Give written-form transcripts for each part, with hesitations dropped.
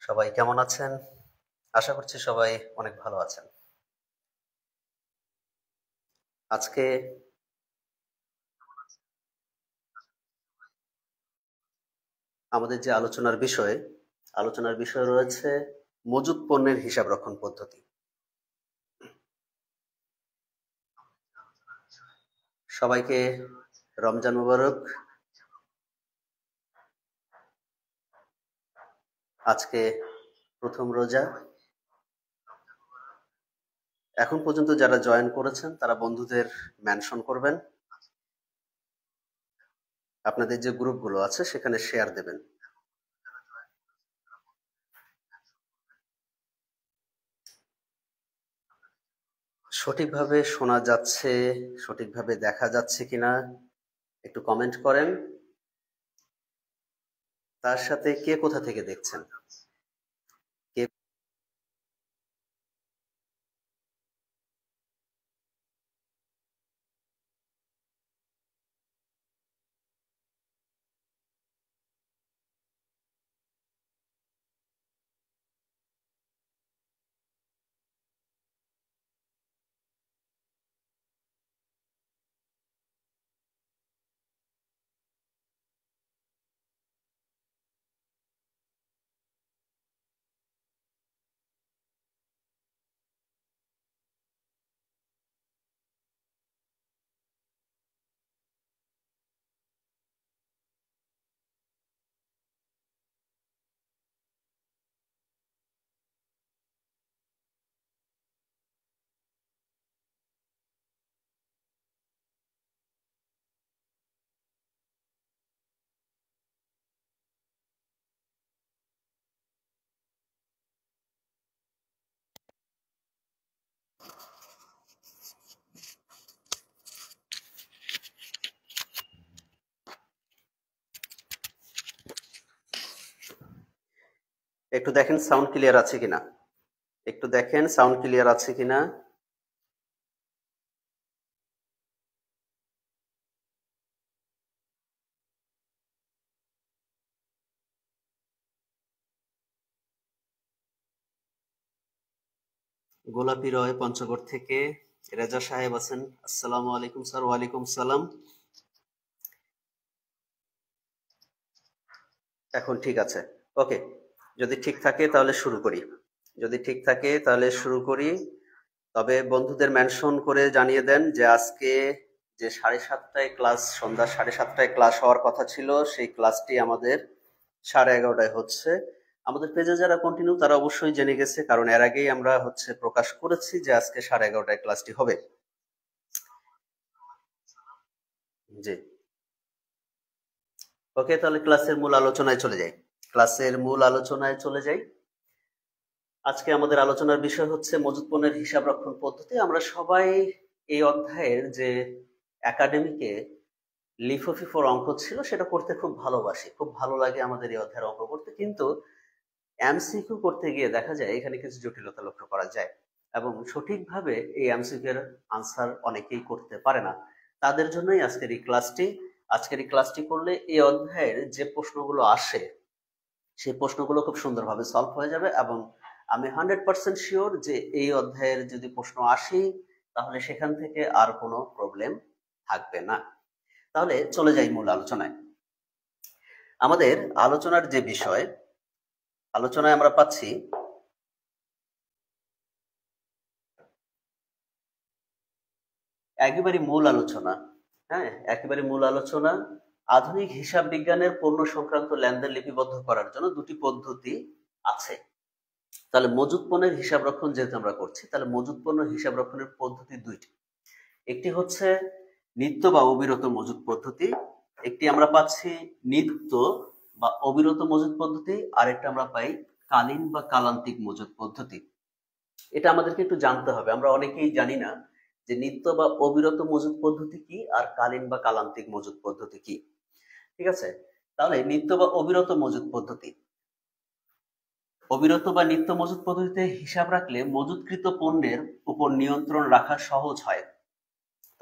সবাই কেমন আছেন? আশা করছি সবাই অনেক ভালো আছেন। আজকে আমাদের যে আলোচনার বিষয় রয়েছে মজুত পণ্যের হিসাব রক্ষণ পদ্ধতি। সবাইকে রমজান মোবারক। আজকে প্রথম রোজা। এখন পর্যন্ত যারা জয়েন করেছেন তারা বন্ধুদের মেনশন করবেন। আপনাদের যে গ্রুপগুলো আছে সেখানে শেয়ার দেবেন। সঠিকভাবে শোনা যাচ্ছে, সঠিকভাবে দেখা যাচ্ছে কিনা একটু কমেন্ট করেন। তার সাথে কে কোথা থেকে দেখছেন? কে একটু দেখেন সাউন্ড ক্লিয়ার আছে কিনা। একটু দেখেন সাউন্ড ক্লিয়ার আছে কিনা। গোলাপি রয় পঞ্চগড় থেকে। রেজা সাহেব আছেন। আসসালামু আলাইকুম স্যার। ওয়ালাইকুম সালাম। এখন ঠিক আছে। ওকে, যদি ঠিক থাকে তাহলে শুরু করি। যদি ঠিক থাকে তাহলে শুরু করি। তবে বন্ধুদের মেনশন করে জানিয়ে দেন যে আজকে যে 7:30টায় ক্লাস, সন্ধ্যা 7:30টায় ক্লাস হওয়ার কথা ছিল, সেই ক্লাসটি আমাদের 11:30টায় হচ্ছে। আমাদের পেজে যারা কন্টিনিউ তারা অবশ্যই জেনে গেছে, কারণ এর আগেই আমরা প্রকাশ করেছি যে আজকে 11:30টায় ক্লাসটি হবে। জি, ওকে, তাহলে ক্লাসের মূল আলোচনায় চলে যাই। আজকে আমাদের আলোচনার বিষয় হচ্ছে মজুত পণ্যের হিসাব রক্ষণ পদ্ধতি। আমরা সবাই এই অধ্যায়ের যে একাডেমিকে লিফো ফিফোর অঙ্ক ছিল সেটা করতে খুব ভালোবাসি, খুব ভালো লাগে আমাদের এই অধ্যায়ের অঙ্ক করতে। কিন্তু এমসিকিউ করতে গিয়ে দেখা যায় এখানে কিছু জটিলতা লক্ষ্য করা যায়, এবং সঠিকভাবে এই এমসিকিউ এর আনসার অনেকেই করতে পারে না। তাদের জন্যই আজকের এই ক্লাসটি করলে এই অধ্যায়ের যে প্রশ্নগুলো আসে সেই প্রশ্নগুলো খুব সুন্দরভাবে সলভ হয়ে যাবে, এবং আমি 100% শিওর যে এই অধ্যায়ের যদি প্রশ্ন আসে তাহলে সেখান থেকে আর কোনো প্রবলেম থাকবে না। তাহলে চলে যাই মূল আলোচনায়। আমাদের আলোচনার যে বিষয়, আলোচনায় আমরা পাচ্ছি একেবারে মূল আলোচনা। হ্যাঁ, একেবারে মূল আলোচনা। আধুনিক হিসাব বিজ্ঞানের পণ্য সংক্রান্ত লেনদেন লিপিবদ্ধ করার জন্য দুটি পদ্ধতি আছে। তাহলে মজুত পণ্যের হিসাব রক্ষণ যেহেতু আমরা করছি, তাহলে মজুত পণ্যের হিসাব রক্ষণের পদ্ধতি দুইটি। একটি হচ্ছে নিত্য বা অবিরত মজুত পদ্ধতি, একটি আমরা পাচ্ছি নিত্য বা অবিরত মজুত পদ্ধতি, আরেকটা আমরা পাই কালীন বা কালান্তিক মজুত পদ্ধতি। এটা আমাদেরকে একটু জানতে হবে। আমরা অনেকেই জানি না যে নিত্য বা অবিরত মজুত পদ্ধতি কি আর কালীন বা কালান্তিক মজুত পদ্ধতি কি। ঠিক আছে, তাহলে নিত্য বা অবিরত মজুত পদ্ধতি, অবিরত বা নিত্য মজুত পদ্ধতিতে হিসাব রাখলে মজুতকৃত পণ্যের উপর নিয়ন্ত্রণ রাখা সহজ হয়।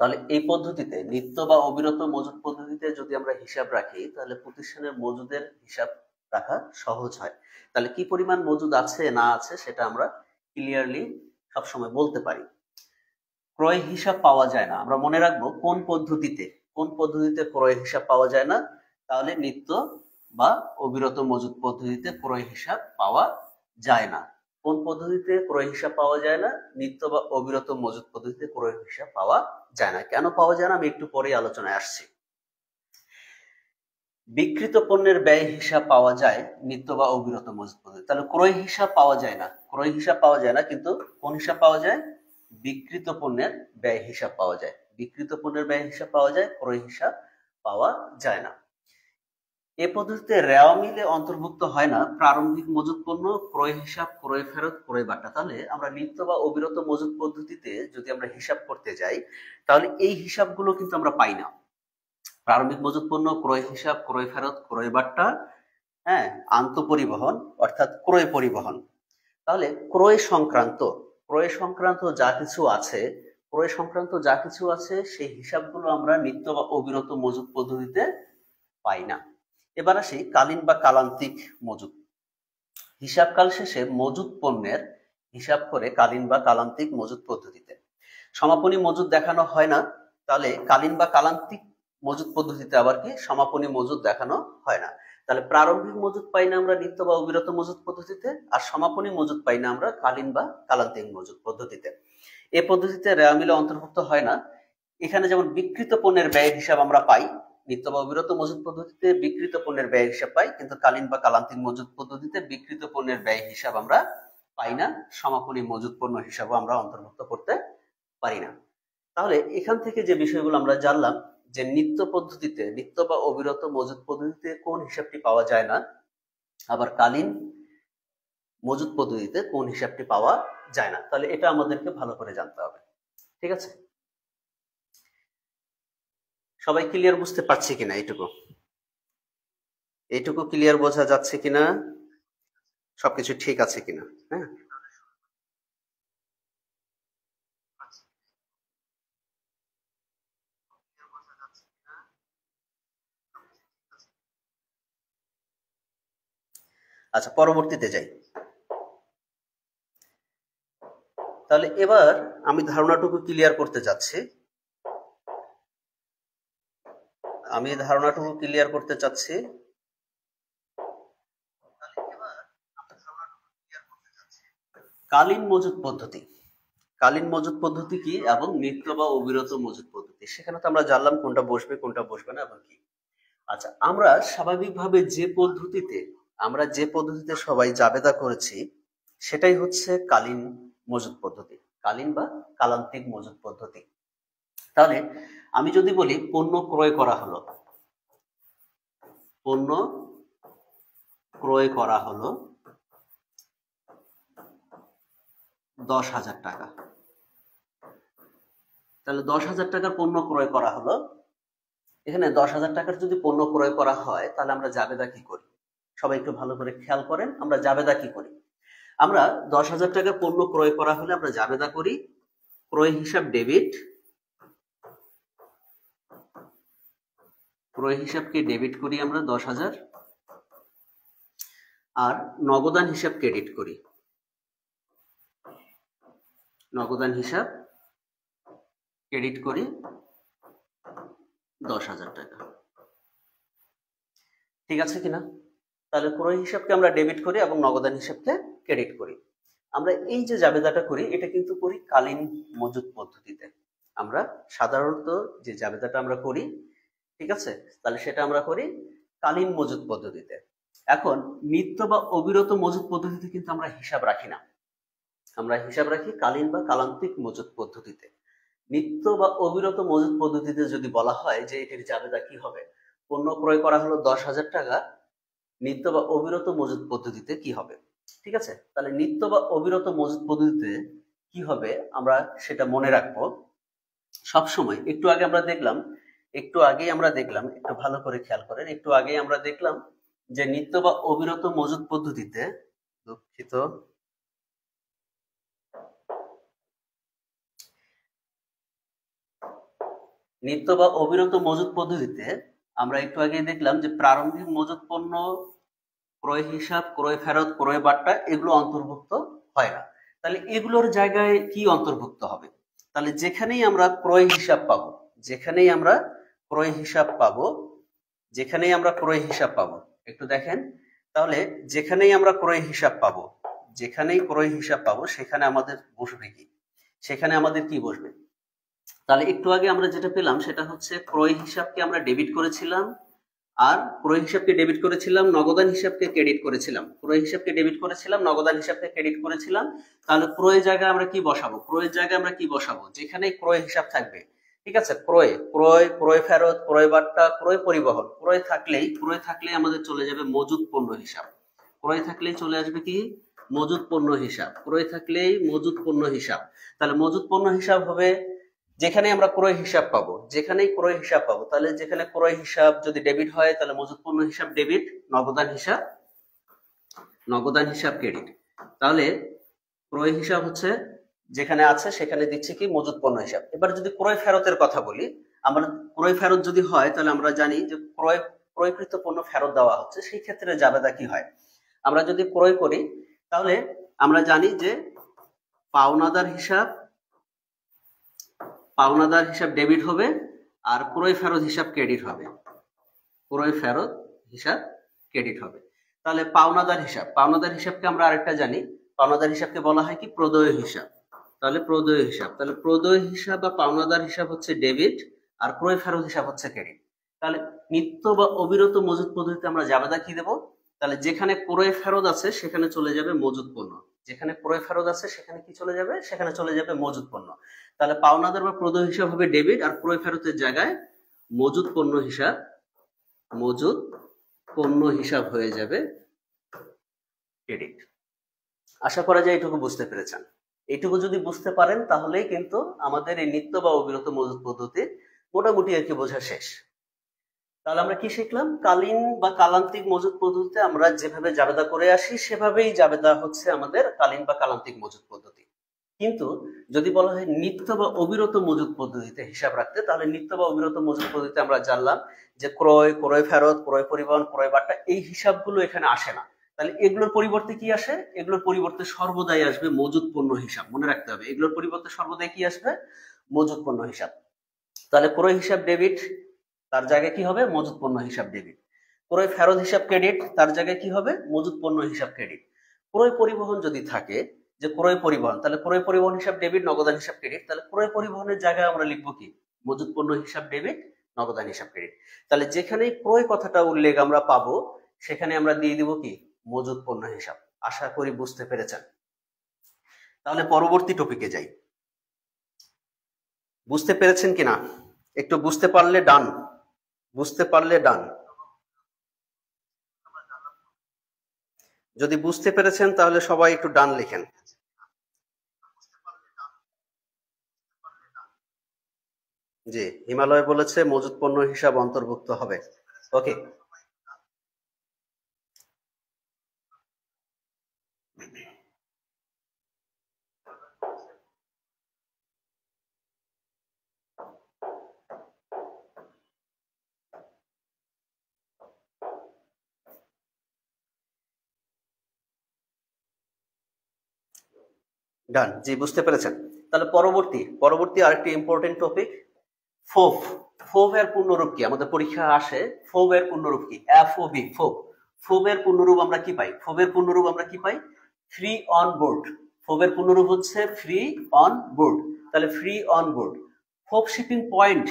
তাহলে এই পদ্ধতিতে, নিত্য বা অবিরত মজুত পদ্ধতিতে যদি আমরা হিসাব রাখি তাহলে প্রতিষ্ঠানের মজুদের হিসাব রাখা সহজ হয়। তাহলে কি পরিমাণ মজুদ আছে না আছে সেটা আমরা ক্লিয়ারলি সবসময় বলতে পারি। ক্রয় হিসাব পাওয়া যায় না, আমরা মনে রাখবো কোন পদ্ধতিতে ক্রয় হিসাব পাওয়া যায় না। তাহলে নিত্য বা অবিরত মজুদ পদ্ধতিতে ক্রয় হিসাব পাওয়া যায় না। কোন পদ্ধতিতে ক্রয় হিসাব পাওয়া যায় না? নিত্য বা অবিরত মজুদ পদ্ধতিতে ক্রয় হিসাব পাওয়া যায় না। কেন পাওয়া যায় না আমি একটু পরে আলোচনায় আসছি। বিক্রিত পণ্যের ব্যয় হিসাব পাওয়া যায় নিত্য বা অবিরত মজুদ পদ্ধতি। তাহলে ক্রয় হিসাব পাওয়া যায় না, কিন্তু কোন হিসাব পাওয়া যায়? বিক্রিত পণ্যের ব্যয় হিসাব পাওয়া যায়। বিক্রিত পণ্যের ব্যয় হিসাব পাওয়া যায়, ক্রয় হিসাব পাওয়া যায় না। এ পদ্ধতিতে রেওয়া মিলে অন্তর্ভুক্ত হয় না প্রারম্ভিক মজুদ পণ্য, ক্রয় হিসাব, ক্রয় ফেরত, ক্রয় বাটা। তাহলে আমরা নিত্য বা অবিরত মজুদ পদ্ধতিতে যদি আমরা হিসাব করতে যাই তাহলে এই হিসাবগুলো কিন্তু আমরা পাই না। প্রারম্ভিক মজুদ পণ্য, ক্রয় হিসাব, ক্রয় ফেরত, ক্রয় বাট্টা, হ্যাঁ, আন্তঃপরিবহন অর্থাৎ ক্রয় পরিবহন। তাহলে ক্রয় সংক্রান্ত যা কিছু আছে সেই হিসাবগুলো আমরা নিত্য বা অবিরত মজুদ পদ্ধতিতে পাই না। এবার আসি কালীন বা কালান্তিক মজুদ। হিসাবকাল শেষে মজুদ পণ্যের হিসাব করে কালীন বা কালান্তিক মজুদ পদ্ধতিতে। সমাপনী মজুদ দেখানো হয় না, তাহলে কালীন বা কালান্তিক মজুদ পদ্ধতিতে আবার কি সমাপনী মজুদ দেখানো হয় না। তাহলে প্রারম্ভিক মজুদ পাই না আমরা নিত্য বা অবিরত মজুদ পদ্ধতিতে, আর সমাপনী মজুদ পাই না আমরা কালীন বা কালান্তিক মজুদ পদ্ধতিতে। এই পদ্ধতিতে রেওয়া মিলে অন্তর্ভুক্ত হয় না। এখানে যেমন বিক্রিত পণ্যের ব্যয়ের হিসাব আমরা পাই নিত্য বা অবিরত মজুদ পদ্ধতিতে, বিক্রিত পণ্যের ব্যয় হিসাব পাই, কিন্তু কালীন বা কালান্তিক মজুদ পদ্ধতিতে বিক্রিত পণ্যের ব্যয় হিসাব আমরা পাই না, সমাপনী মজুদ পণ্য হিসাবও আমরা অন্তর্ভুক্ত করতে পারি না। তাহলে এখান থেকে যে বিষয়গুলো আমরা জানলাম যে নিত্য বা অবিরত মজুদ পদ্ধতিতে কোন হিসাবটি পাওয়া যায় না, আবার কালীন মজুদ পদ্ধতিতে কোন হিসাবটি পাওয়া যায় না। তাহলে এটা আমাদেরকে ভালো করে জানতে হবে। ঠিক আছে, সবাই ক্লিয়ার বুঝতে পারছি কিনা? এইটুকু ক্লিয়ার বোঝা যাচ্ছে কিনা? সবকিছু ঠিক আছে কিনা? হ্যাঁ, আচ্ছা, পরবর্তীতে যাই। তাহলে এবার আমি ধারণাটুকু ক্লিয়ার করতে চাচ্ছি। কালীন মজুদ পদ্ধতি কি এবং নিত্য বা অবিরত মজুদ পদ্ধতি, সেখানে তো আমরা জানলাম কোনটা বসবে কোনটা বসবে না এবং কি। আচ্ছা, আমরা স্বাভাবিকভাবে যে পদ্ধতিতে সবাই জাবেদা করেছি সেটাই হচ্ছে কালীন মজুদ পদ্ধতি, কালীন বা কালান্তিক মজুদ পদ্ধতি। তাহলে আমি যদি বলি পণ্য ক্রয় করা হলো 10,000 টাকা, তাহলে 10,000 টাকার পণ্য ক্রয় করা হলো। এখানে 10,000 টাকার যদি পণ্য ক্রয় করা হয় তাহলে আমরা জাবেদা কি করি? সবাই একটু ভালো করে খেয়াল করেন, আমরা জাবেদা কি করি? আমরা 10,000 টাকার পণ্য ক্রয় করা হলে আমরা জাবেদা করি ক্রয় হিসাব ডেবিট, ক্রয় হিসাবকে ডেবিট করি আমরা 10,000, আর নগদান হিসাব ক্রেডিট করি, নগদান হিসাব ক্রেডিট করি 10,000 টাকা। ঠিক আছে কিনা? তাহলে ক্রয় হিসাবকে আমরা ডেবিট করি এবং নগদান হিসাবকে ক্রেডিট করি। আমরা এই যে জাবেদাটা করি এটা কিন্তু করি কালীন মজুদ পদ্ধতিতে। আমরা সাধারণত যে জাবেদাটা আমরা করি, ঠিক আছে, তাহলে সেটা আমরা করি কালীন মজুদ পদ্ধতিতে। এখন নিত্য বা অবিরত মজুদ পদ্ধতিতে কিন্তু আমরা হিসাব রাখি না, আমরা হিসাব রাখি কালীন বা কালান্তিক মজুদ পদ্ধতিতে। নিত্য বা অবিরত মজুদ পদ্ধতিতে যদি বলা হয় যে এটির জাবেদা কি হবে, পণ্য ক্রয় করা হলো 10,000 টাকা, নিত্য বা অবিরত মজুদ পদ্ধতিতে কি হবে? ঠিক আছে, তাহলে নিত্য বা অবিরত মজুদ পদ্ধতিতে কি হবে আমরা সেটা মনে রাখবো সবসময়। একটু আগেই আমরা দেখলাম, একটু ভালো করে খেয়াল করেন, একটু আগেই আমরা দেখলাম যে নিত্য বা অবিরত মজুদ পদ্ধতিতে, দুঃখিত, নিত্য বা অবিরত মজুদ পদ্ধতিতে আমরা একটু আগে দেখলাম যে প্রারম্ভিক মজুদ পণ্য ক্রয় হিসাব, ক্রয় ফেরত, ক্রয় বার্তা এগুলো অন্তর্ভুক্ত হয় না। তাহলে এগুলোর জায়গায় কি অন্তর্ভুক্ত হবে? তাহলে যেখানেই আমরা ক্রয় হিসাব পাবো, যেখানেই আমরা ক্রয় হিসাব পাবো, যেখানেই আমরা ক্রয় হিসাব পাবো, একটু দেখেন, তাহলে যেখানেই আমরা ক্রয় হিসাব পাবো, যেখানেই ক্রয় হিসাব পাবো সেখানে আমাদের বসবে কি? সেখানে আমাদের কি বসবে? তাহলে একটু আগে আমরা যেটা পেলাম সেটা হচ্ছে ক্রয় হিসাবকে আমরা ডেবিট করেছিলাম, আর ক্রয় হিসাবকে ডেবিট করেছিলাম, নগদান হিসাবকে ক্রেডিট করেছিলাম। ক্রয় হিসাবকে ডেবিট করেছিলাম, নগদান হিসাবকে ক্রেডিট করেছিলাম। তাহলে ক্রয়ের জায়গায় আমরা কি বসাবো? ক্রয়ের জায়গায় আমরা কি বসাবো? যেখানে ক্রয় হিসাব থাকবে, ঠিক আছে, ক্রয়, ক্রয়, ক্রয় ফেরত, ক্রয় বার্তা, ক্রয় পরিবহন, ক্রয় থাকলেই আমাদের চলে যাবে মজুদ পণ্য হিসাব। ক্রয় থাকলেই চলে আসবে কি? মজুদ পণ্য হিসাব। ক্রয় থাকলেই মজুদ পণ্য হিসাব। তাহলে মজুদ পণ্য হিসাব হবে যেখানে আমরা ক্রয় হিসাব পাবো, যেখানেই ক্রয় হিসাব পাবো, তাহলে যেখানে ক্রয় হিসাব যদি ডেবিট হয় তাহলে মজুদ পণ্য হিসাব ডেবিট, নগদান হিসাব ক্রেডিট। তাহলে ক্রয় হিসাব হচ্ছে যেখানে আছে সেখানে দিচ্ছি কি? মজুদ পণ্য হিসাব। এবার যদি ক্রয় ফেরতের কথা বলি, আমরা ক্রয় ফেরত যদি হয় তাহলে আমরা জানি যে ক্রয়কৃত পণ্য ফেরত দেওয়া হচ্ছে, সেই ক্ষেত্রে জাবেদা কি হয়? আমরা যদি ক্রয় করি তাহলে আমরা জানি যে পাওনাদার হিসাব ডেবিট হবে, আর ক্রয় ফেরত হিসাব ক্রেডিট হবে। ক্রয় ফেরত হিসাব ক্রেডিট হবে। তাহলে পাওনাদার হিসাবকে আমরা আরেকটা জানি, পাওনাদার হিসাবকে বলা হয় কি? প্রদেয় হিসাব। তাহলে প্রদেয় হিসাব বা পাওনাদার হিসাব হচ্ছে ডেবিট, আর ক্রয় ফেরত হিসাব হচ্ছে ক্রেডিট। তাহলে নিত্য বা অবিরত মজুদ পদ্ধতিতে আমরা জাবেদা কি দেব? তাহলে যেখানে ক্রয় ফেরত আছে সেখানে চলে যাবে মজুদ পণ্য, যেখানে ক্রয় ফেরত আছে সেখানে কি চলে যাবে? সেখানে চলে যাবে মজুদ পণ্য। তাহলে পাওনাদার বা প্রদেয় হিসাব হবে ডেবিট, আর ক্রয় ফেরতের জায়গায় মজুদ পণ্য হিসাব হয়ে যাবে ক্রেডিট। আশা করা যায় এটুকু বুঝতে পেরেছেন। এইটুকু যদি বুঝতে পারেন তাহলেই কিন্তু আমাদের এই নিত্য বা অবিরত মজুদ পদ্ধতি মোটামুটি আর কি বোঝা শেষ। তাহলে আমরা কি শিখলাম? কালীন বা কালান্তিক মজুদ পদ্ধতিতে আমরা যেভাবে জাবেদা করে আসি সেভাবেই জাবেদা হচ্ছে আমাদের কালীন বা কালান্তিক মজুদ পদ্ধতি। কিন্তু যদি বলা হয় নিত্য বা অবিরত মজুদ পদ্ধতিতে হিসাব রাখতে, তাহলে নিত্য বা অবিরত মজুদ পদ্ধতিতে আমরা জানলাম যে ক্রয়, ক্রয় ফেরত, ক্রয় পরিবহন, ক্রয় বার্তা, এই হিসাবগুলো এখানে আসে না। তাহলে এগুলোর পরিবর্তে কি আসে? এগুলোর পরিবর্তে সর্বদাই আসবে মজুদ পণ্য হিসাব। মনে রাখতে হবে, এগুলোর পরিবর্তে সর্বদাই কি আসবে? মজুদ পণ্য হিসাব। তাহলে ক্রয় হিসাব ডেবিট, তার জায়গায় কি হবে? মজুদ পণ্য হিসাব ডেবিট। ক্রয় ফেরত হিসাব ক্রেডিট, তার জায়গায় কি হবে? মজুদ পণ্য হিসাব ক্রেডিট। ক্রয় পরিবহন যদি থাকে, যে ক্রয় পরিবহন, তাহলে ক্রয় পরিবহন হিসাব ডেবিট, নগদান হিসাব ক্রেডিট। তাহলে ক্রয় পরিবহনের জায়গায় আমরা লিখবো কি? মজুদ পণ্য হিসাব ডেবিট, নগদান হিসাব ক্রেডিট। তাহলে যেখানেই ক্রয় কথাটা উল্লেখ আমরা পাবো সেখানে আমরা দিয়ে দিব কি? মজুদ পণ্য হিসাব। আশা করি বুঝতে পেরেছেন। তাহলে পরবর্তী টপিকে যাই। বুঝতে পেরেছেন কিনা? একটু বুঝতে পারলে ডান, যদি বুঝতে পেরেছেন তাহলে সবাই একটু ডান লিখেন। জি, হিমালয় বলেছে মজুদ পণ্য হিসাব অন্তর্ভুক্ত হবে। ওকে, ডান, জি বুঝতে পেরেছেন। তাহলে পরবর্তী আরেকটি ইম্পর্টেন্ট টপিক, ফোভ। ফোভ এর পূর্ণরূপ কি? আমাদের পরীক্ষা আসে ফোভ এর পূর্ণরূপ কি? FOB, ফোভ। ফোভ এর পূর্ণরূপ আমরা কি পাই? Free on board. ফোভ এর পূর্ণরূপ হচ্ছে ফ্রি অন বোর্ড। তাহলে free on board. FOB shipping point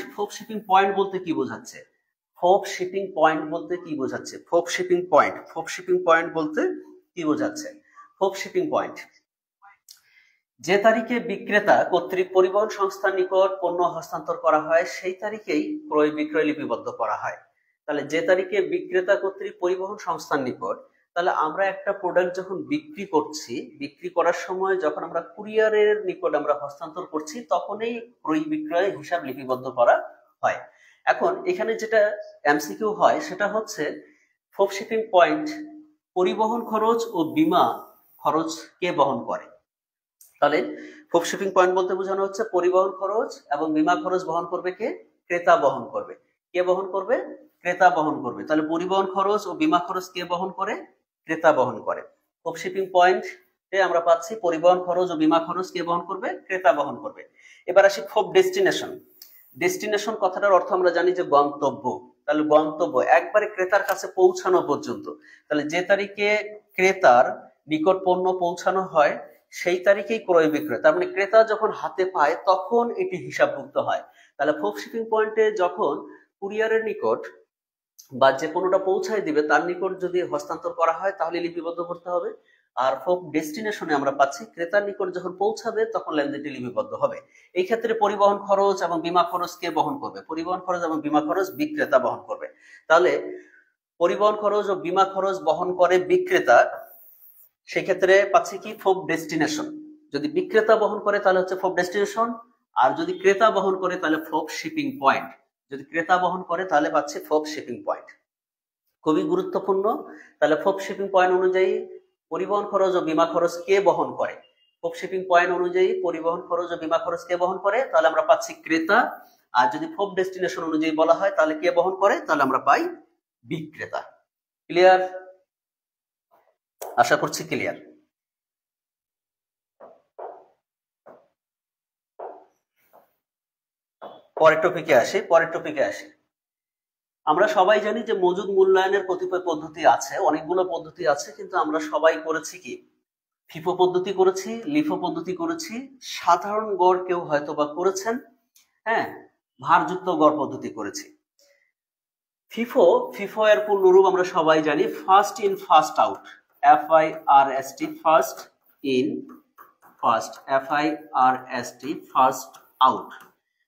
বলতে কি বোঝাচ্ছে? ফোভ শিপিং পয়েন্ট বলতে কি বোঝাচ্ছে? ফোভ শিপিং পয়েন্ট যে তারিখে বিক্রেতা কর্তৃক পরিবহন সংস্থার নিকট পণ্য হস্তান্তর করা হয় সেই তারিখেই ক্রয় বিক্রয় লিপিবদ্ধ করা হয়। তাহলে যে তারিখে বিক্রেতা কর্তৃক পরিবহন সংস্থার নিকট, তাহলে আমরা একটা প্রোডাক্ট যখন বিক্রি করছি, বিক্রি করার সময় যখন আমরা কুরিয়ারের নিকট আমরা হস্তান্তর করছি তখনই ক্রয় বিক্রয় হিসাব লিপিবদ্ধ করা হয়। এখন এখানে যেটা এমসিকিউ হয় সেটা হচ্ছে ফোভ শিপিং পয়েন্ট পরিবহন খরচ ও বীমা খরচ কে বহন করে? তাহলে ফোভ শিপিং পয়েন্ট বলতে বোঝানো হচ্ছে পরিবহন খরচ এবং বীমা খরচ বহন করবে কে? ক্রেতা বহন করবে। কে বহন করবে? ক্রেতা বহন করবে। তাহলে পরিবহন খরচ ও বীমা খরচ কে বহন করে? ক্রেতা বহন করে। ফোব শিপিং পয়েন্টে আমরা পাচ্ছি পরিবহন খরচ ও বীমা খরচ কে বহন করবে? ক্রেতা বহন করবে। এবার আসি ফোব ডেস্টিনেশন। ডেস্টিনেশন কথাটার অর্থ আমরা জানি যে গন্তব্য। তাহলে গন্তব্য একবারে ক্রেতার কাছে পৌঁছানো পর্যন্ত, তাহলে যে তারিখে ক্রেতার নিকট পণ্য পৌঁছানো হয় সেই তারিখেই ক্রয় বিক্রয়, তার মানে ক্রেতা যখন হাতে পায় তখন এটি হিসাবভুক্ত হয়। তাহলে ফোব শিপিং পয়েন্টে যখন কুরিয়ারের নিকট বা যে পণ্যটা পৌঁছায় দিবে তার নিকট যদি হস্তান্তর করা হয় তাহলে লিপিবদ্ধ করতে হবে। আর ফোব ডেস্টিনেশনে আমরা পাচ্ছি ক্রেতার নিকট যখন পৌঁছাবে তখন লেনদেনটি লিপিবদ্ধ হবে। এই ক্ষেত্রে পরিবহন খরচ এবং বীমা খরচ কে বহন করবে? পরিবহন খরচ এবং বীমা খরচ বিক্রেতা বহন করবে। তাহলে পরিবহন খরচ ও বীমা খরচ বহন করে বিক্রেতা, সেক্ষেত্রে পাচ্ছি কি? ফোব ডেস্টিনেশন। যদি বিক্রেতা বহন করে তাহলে হচ্ছে ফোব ডেস্টিনেশন, আর যদি ক্রেতা বহন করে তাহলে ফোব শিপিং পয়েন্ট। যদি ক্রেতা বহন করে তাহলে পাচ্ছি ফোব শিপিং পয়েন্ট। খুবই গুরুত্বপূর্ণ। তাহলে ফোব শিপিং পয়েন্ট অনুযায়ী পরিবহন খরচ ও বীমা খরচ কে বহন করে? ফোব শিপিং পয়েন্ট অনুযায়ী পরিবহন খরচ ও বীমা খরচ কে বহন করে? তাহলে আমরা পাচ্ছি ক্রেতা। আর যদি ফোব ডেস্টিনেশন অনুযায়ী বলা হয় তাহলে কে বহন করে? তাহলে আমরা পাই বিক্রেতা। ক্লিয়ার? আশা করছি ক্লিয়ার। পরের টপিকে আসি। আমরা সবাই জানি যে মজুদ মূল্যায়নের কতিপয় পদ্ধতি আছে, অনেকগুলো পদ্ধতি আছে, কিন্তু আমরা সবাই করেছি কি? ফিফো পদ্ধতি করেছি, লিফো পদ্ধতি করেছি, সাধারণ গড় কেউ হয়তো বা করেছেন, হ্যাঁ, ভারযুক্ত গড় পদ্ধতি করেছি। ফিফো এর পূর্ণরূপ আমরা সবাই জানি first in first out, FIRST, first in first, FIRST, first out.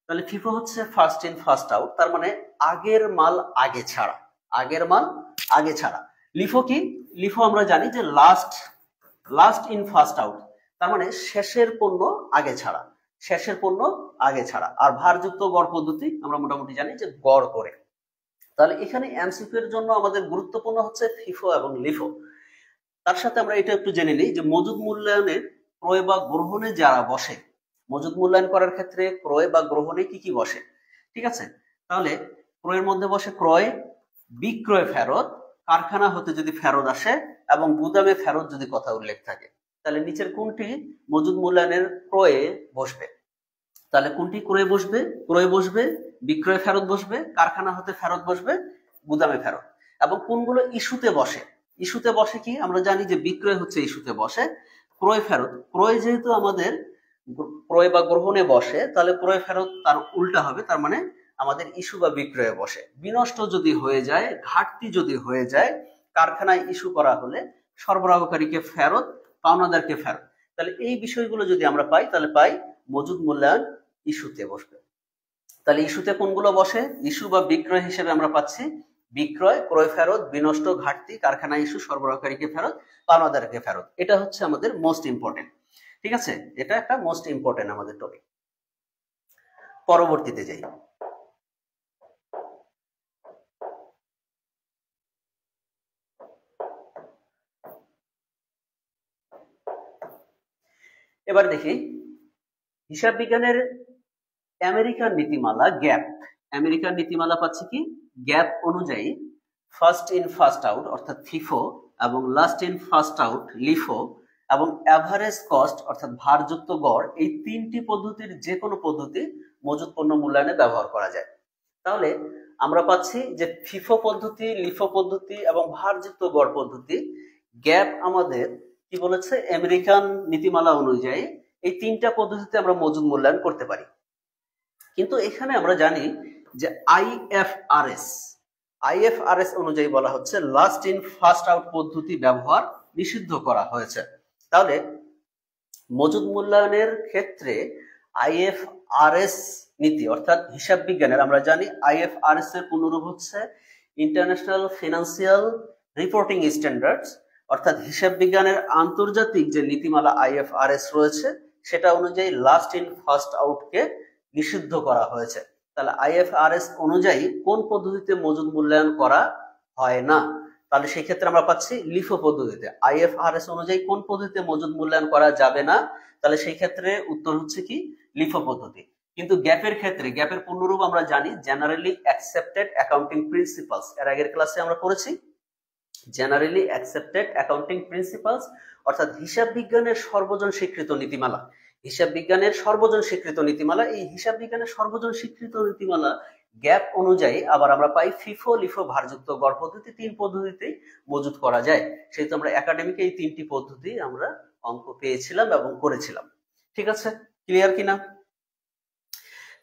তাহলে ফিফো হচ্ছে ফার্স্ট ইন ফার্স্ট আউট, তার মানে আগের মাল আগে ছাড়া, আগের মাল আগে ছাড়া। লিফো কি? লিফো আমরা জানি যে লাস্ট ইন ফার্স্ট আউট, তার মানে শেষের পণ্য আগে ছাড়া, শেষের পণ্য আগে ছাড়া। আর ভারযুক্ত গড় পদ্ধতি আমরা মোটামুটি জানি যে গড় করে। তাহলে এখানে এমসিকিউ এর জন্য আমাদের গুরুত্বপূর্ণ হচ্ছে ফিফো এবং লিফো। তার সাথে আমরা এটা একটু জেনে নিই যে মজুদ মূল্যায়নের ক্রয় বা গ্রহণে যারা বসে, মজুদ মূল্যায়ন করার ক্ষেত্রে ক্রয় বা গ্রহণে কি কি বসে, ঠিক আছে? তাহলে ক্রয়ের মধ্যে বসে ক্রয়, বিক্রয় ফেরত, কারখানা হতে যদি ফেরত আসে, এবং গুদামে ফেরত যদি কথা উল্লেখ থাকে। তাহলে নিচের কোনটি মজুদ মূল্যায়নের ক্রয়ে বসবে? তাহলে কোনটি ক্রয়ে বসবে? ক্রয় বসবে, বিক্রয় ফেরত বসবে, কারখানা হতে ফেরত বসবে, গুদামে ফেরত। এবং কোনগুলো ইস্যুতে বসে? ইস্যুতে বসে কি? আমরা জানি যে বিক্রয় হচ্ছে ইস্যুতে বসে, ক্রয় ফেরত, ক্রয় যেহেতু আমাদের ক্রয় বা গ্রহণে বসে তাহলে ক্রয় ফেরত তার উল্টা হবে, তার মানে আমাদের ইস্যু বা বিক্রয়ে বসে। বিনষ্ট যদি হয়ে যায়, ঘাটতি যদি হয়ে যায়, কারখানায় ইস্যু করা হলে সরবরাহকারীকে ফেরত, পাওনাদারকে ফেরত। তাহলে এই বিষয়গুলো যদি আমরা পাই তাহলে পাই মজুদ মূল্যায়ন ইস্যুতে বসবে। তাহলে ইস্যুতে কোনগুলো বসে? ইস্যু বা বিক্রয় হিসেবে আমরা পাচ্ছি বিক্রয়, ক্রয় ফেরত, বিনষ্ট, ঘাটতি, কারখানা ইস্যু, সরবরাহকারীকে ফেরত, পাওনাদারকে ফেরত। এটা হচ্ছে আমাদের মোস্ট ইম্পর্টেন্ট, ঠিক আছে? এটা একটা মোস্ট ইম্পর্টেন্ট আমাদের টপিক। পরবর্তীতে যাই। এবার দেখি হিসাব বিজ্ঞানের আমেরিকান নীতিমালা গ্যাপ। আমেরিকান নীতিমালা পাচ্ছি কি? গ্যাপ অনুযায়ী ফার্স্ট ইন ফার্স্ট আউট অর্থাৎ ফিফো, এবং last in first out LIFO, এবং অ্যাভারেজ কস্ট অর্থাৎ ভারযুক্ত গড়, এই তিনটি পদ্ধতির যে কোনো পদ্ধতি মজুদ পণ্য মূল্যায়নে ব্যবহার করা যায়। তাহলে আমরা পাচ্ছি যে ফিফো পদ্ধতি, লিফো পদ্ধতি এবং ভারযুক্ত গড় পদ্ধতি, গ্যাপ আমাদের কি বলেছে? আমেরিকান নীতিমালা অনুযায়ী এই তিনটা পদ্ধতিতে আমরা মজুদ মূল্যায়ন করতে পারি। কিন্তু এখানে আমরা জানি যে আইএফআরএস অনুযায়ী বলা হচ্ছে লাস্ট ইন ফার্স্ট আউট পদ্ধতি ব্যবহার নিষিদ্ধ করা হয়েছে। তাহলে মজুদ মূল্যায়নের ক্ষেত্রে আইএফআরএস নীতি অর্থাৎ হিসাব বিজ্ঞানের, আমরা জানি আইএফআরএস এর পূর্ণরূপ হচ্ছে ইন্টারন্যাশনাল ফিনান্সিয়াল রিপোর্টিং স্ট্যান্ডার্ডস, অর্থাৎ হিসাব বিজ্ঞানের আন্তর্জাতিক যে নীতিমালা আইএফআরএস রয়েছে সেটা অনুযায়ী লাস্ট ইন ফার্স্ট আউটকে নিষিদ্ধ করা হয়েছে। তাহলে আইএফআরএস অনুযায়ী কোন পদ্ধতিতে মজুদ মূল্যায়ন করা হয় না? তাহলে সেই ক্ষেত্রে আমরা পাচ্ছি লিফো পদ্ধতিতে। আইএফআরএস অনুযায়ী কোন পদ্ধতিতে মজুদ মূল্যায়ন করা যাবে না? তাহলে সেই ক্ষেত্রে উত্তর হচ্ছে কি? লিফো পদ্ধতি। কিন্তু গ্যাপের ক্ষেত্রে, গ্যাপের পূর্ণরূপ আমরা জানি জেনারেলি অ্যাকসেপ্টেড অ্যাকাউন্টিং প্রিন্সিপালস, এর আগের ক্লাসে আমরা পড়েছি। জেনারেলি অ্যাকসেপ্টেড অ্যাকাউন্টিং প্রিন্সিপালস, অর্থাৎ হিসাব বিজ্ঞানের সর্বজন স্বীকৃত নীতিমালা। হিসাব বিজ্ঞানের সর্বজন স্বীকৃত নীতিমালা, এই হিসাব বিজ্ঞানের সর্বজন স্বীকৃত নীতিমালা গ্যাপ অনুযায়ী আবার আমরা পাই ফিফো, লিফো, ভারযুক্ত গড় পদ্ধতি, 3 পদ্ধতিতেই মজুত করা যায়। সেহেতু আমরা একাডেমিকে এই 3টি পদ্ধতি আমরা অঙ্ক পেয়েছিলাম এবং করেছিলাম। ঠিক আছে, ক্লিয়ার কিনা?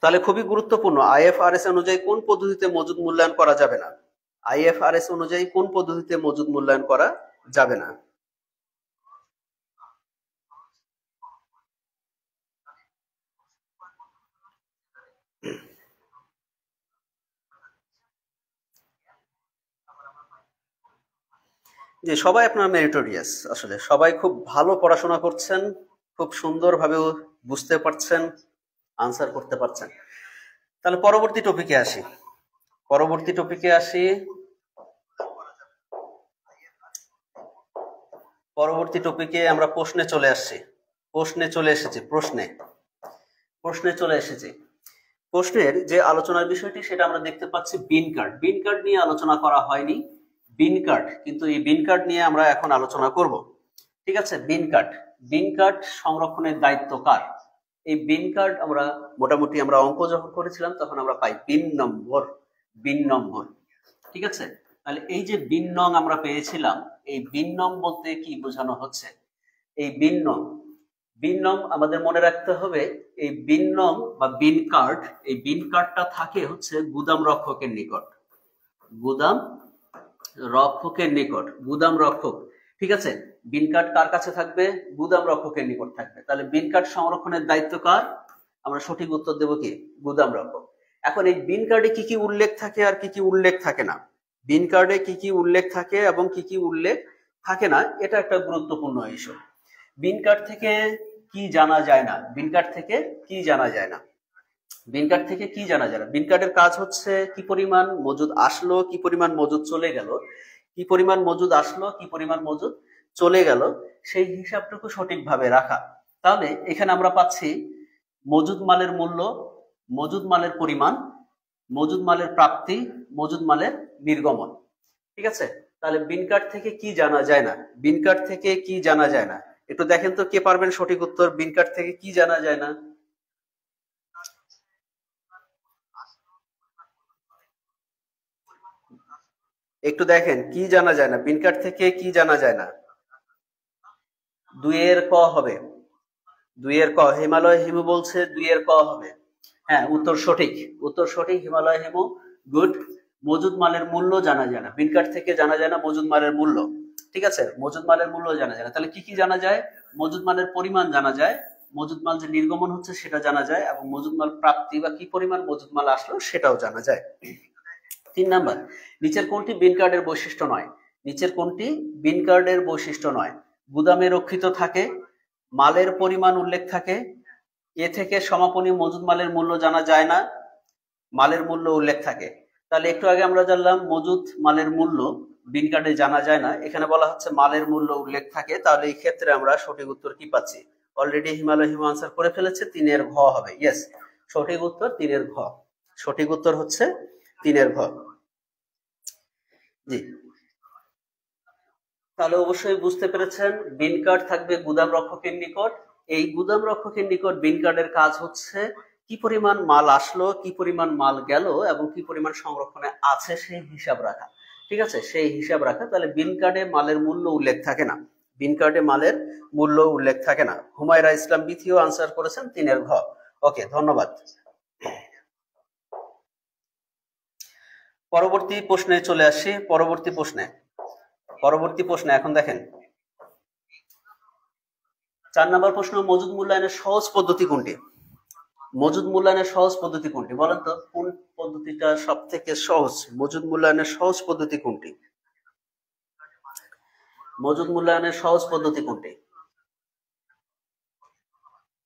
তাহলে খুবই গুরুত্বপূর্ণ, আইএফআরএস অনুযায়ী কোন পদ্ধতিতে মজুদ মূল্যায়ন করা যাবে না? আইএফআরএস অনুযায়ী কোন পদ্ধতিতে মজুদ মূল্যায়ন করা যাবে না? যে সবাই আপনার মেরিটোরিয়াস, আসলে সবাই খুব ভালো পড়াশোনা করছেন, খুব সুন্দরভাবে বুঝতে পারছেন, আনসার করতে পারছেন। তাহলে পরবর্তী টপিকে আসি। পরবর্তী টপিকে আমরা প্রশ্নে চলে এসেছি। প্রশ্নের যে আলোচনার বিষয়টি সেটা আমরা দেখতে পাচ্ছি বিন কার্ড। বিন কার্ড নিয়ে আলোচনা করা হয়নি, বিন কার্ড, কিন্তু এই বিন কার্ড নিয়ে আমরা এখন আলোচনা করব। ঠিক আছে, বিন কার্ড সংরক্ষণের দায়িত্ব কার? এই বিন কার্ড আমরা মোটামুটি আমরা অঙ্ক যখন করেছিলাম তখন আমরা পাই বিন নম্বর। ঠিক আছে, তাহলে এই যে বিন নং আমরা পেয়েছিলাম, এই বিন নং বলতে কি বোঝানো হচ্ছে? এই বিন নং আমাদের মনে রাখতে হবে, এই বিন নং বা বিন কার্ড, এই বিন কার্ডটা থাকে হচ্ছে গুদাম রক্ষকের নিকট। ঠিক আছে, বিন কার্ড কার কাছে থাকবে? গুদাম রক্ষকের নিকট থাকবে। তাহলে বিন কার্ড সংরক্ষণের দায়িত্ব কার? আমরা সঠিক উত্তর দেব কি? গুদাম রক্ষক। এখন এই বিন কার্ডে কি কি উল্লেখ থাকে আর কি কি উল্লেখ থাকে না, বিন কার্ডে কি কি উল্লেখ থাকে এবং কি কি উল্লেখ থাকে না, এটা একটা গুরুত্বপূর্ণ ইস্যু। বিন কার্ড থেকে কি জানা যায় না? বিন কার্ড থেকে কি জানা যায় না? বিন কার্ডের কাজ হচ্ছে কি পরিমাণ মজুদ আসলো, কি পরিমাণ মজুদ চলে গেল, সেই হিসাবটুকু সঠিকভাবে রাখা। তাহলে এখানে আমরা পাচ্ছি মজুদ মালের মূল্য, মজুদ মালের পরিমাণ, মজুদ মালের প্রাপ্তি, মজুদ মালের নির্গমন। ঠিক আছে, তাহলে বিন কার্ড থেকে কি জানা যায় না? একটু দেখেন তো কে পারবেন সঠিক উত্তর, বিন কার্ড থেকে কি জানা যায় না? একটু দেখেন কি জানা যায় না, বিন কার্ড থেকে কি জানা যায় না? 2 এর ক হবে, হিমালয় হিমু বলছে 2 এর ক হবে। হ্যাঁ, উত্তর সঠিক, হিমালয় হিমু, গুড। মজুদ মালের মূল্য জানা যায় না, বিন কার্ড থেকে জানা যায় না মজুদ মালের মূল্য। ঠিক আছে, মজুদ মালের মূল্য জানা যায় না। তাহলে কি কি জানা যায়? মজুদ মালের পরিমাণ জানা যায়, মজুদ মাল যে নির্গমন হচ্ছে সেটা জানা যায়, এবং মজুদ মাল প্রাপ্তি বা কি পরিমাণ মজুদ মাল আসলো সেটাও জানা যায়। 3 নাম্বার, নিচের কোনটি বিন কার্ডের বৈশিষ্ট্য নয়? গুদামে রক্ষিত থাকে, মালের পরিমাণ উল্লেখ থাকে, এ থেকে সমাপনী মজুদ মালের মূল্য জানা যায় না, মালের মূল্য উল্লেখ থাকে। তাহলে একটু আগে আমরা জানলাম মজুদ মালের মূল্য বিন কার্ডে জানা যায় না, এখানে বলা হচ্ছে মালের মূল্য উল্লেখ থাকে। তাহলে এই ক্ষেত্রে আমরা সঠিক উত্তর কি পাচ্ছি? অলরেডি হিমালয় হিমু আনসার করে ফেলেছে, 3 এর ঘ হবে। ইয়েস, সঠিক উত্তর 3 এর ঘ। সঠিক উত্তর হচ্ছে 3 এর ঘ। জি, তাহলে অবশ্যই বুঝতে পেরেছেন বিন কার্ড থাকবে গুদাম রক্ষকের নিকট। এই গুদাম রক্ষকের নিকট বিন কার্ডের কাজ হচ্ছে কি পরিমাণ মাল আসলো, কি পরিমাণ মাল গেল এবং কি পরিমাণ সংরক্ষণে আছে সেই হিসাব রাখা। ঠিক আছে, সেই হিসাব রাখা। তাহলে বিন কার্ডে মালের মূল্য উল্লেখ থাকে না। হুমায়রা ইসলাম বিথিও আনসার করেছেন 3 এর ঘ। ওকে, ধন্যবাদ। পরবর্তী প্রশ্নে চলে আসি। পরবর্তী প্রশ্নে এখন দেখেন 4 নম্বর প্রশ্ন, মজুদ মূল্যায়নের সহজ পদ্ধতি কোনটি? বলেন তো কোন পদ্ধতিটা সব থেকে সহজ? মজুদ মূল্যায়নের সহজ পদ্ধতি কোনটি?